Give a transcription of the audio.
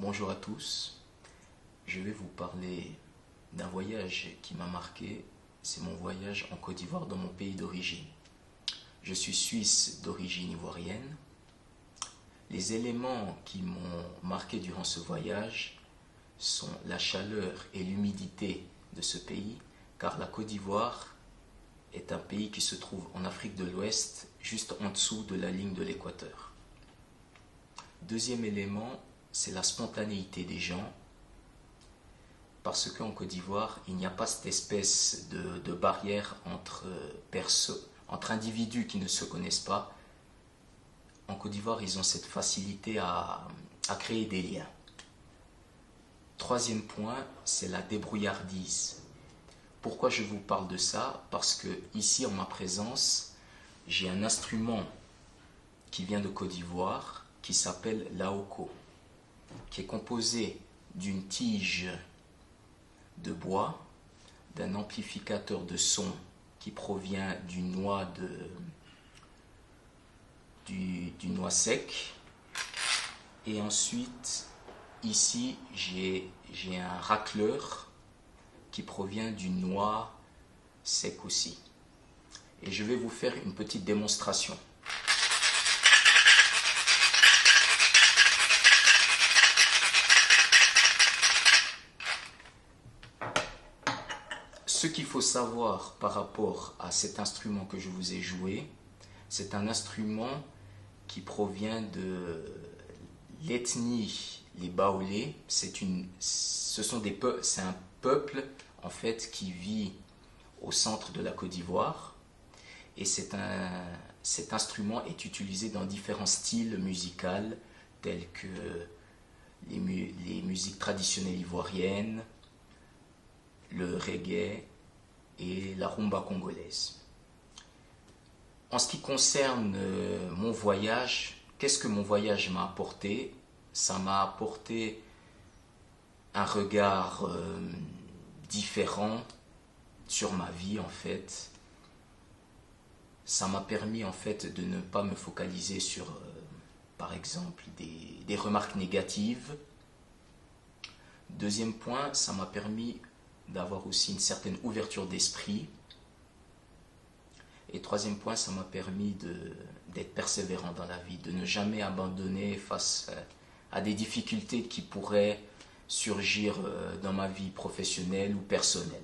Bonjour à tous, je vais vous parler d'un voyage qui m'a marqué, c'est mon voyage en Côte d'Ivoire dans mon pays d'origine. Je suis suisse d'origine ivoirienne. Les éléments qui m'ont marqué durant ce voyage sont la chaleur et l'humidité de ce pays, car la Côte d'Ivoire est un pays qui se trouve en Afrique de l'Ouest, juste en dessous de la ligne de l'équateur. Deuxième élément, c'est la spontanéité des gens, parce qu'en Côte d'Ivoire, il n'y a pas cette espèce de barrière entre individus qui ne se connaissent pas. En Côte d'Ivoire, ils ont cette facilité à créer des liens. Troisième point, c'est la débrouillardise. Pourquoi je vous parle de ça? Parce que ici, en ma présence, j'ai un instrument qui vient de Côte d'Ivoire qui s'appelle l'aoko, qui est composé d'une tige de bois, d'un amplificateur de son qui provient d'une noix sec, et ensuite ici j'ai un racleur qui provient d'une noix sec aussi, et je vais vous faire une petite démonstration. Ce qu'il faut savoir par rapport à cet instrument que je vous ai joué, c'est un instrument qui provient de l'ethnie, les Baoulés. C'est un peuple en fait qui vit au centre de la Côte d'Ivoire, et cet instrument est utilisé dans différents styles musicaux tels que les musiques traditionnelles ivoiriennes, le reggae et la rumba congolaise. En ce qui concerne mon voyage, qu'est-ce que mon voyage m'a apporté? Ça m'a apporté un regard différent sur ma vie en fait. Ça m'a permis en fait de ne pas me focaliser sur par exemple des remarques négatives. Deuxième point, ça m'a permis d'avoir aussi une certaine ouverture d'esprit. Et troisième point, ça m'a permis d'être persévérant dans la vie, de ne jamais abandonner face à des difficultés qui pourraient surgir dans ma vie professionnelle ou personnelle.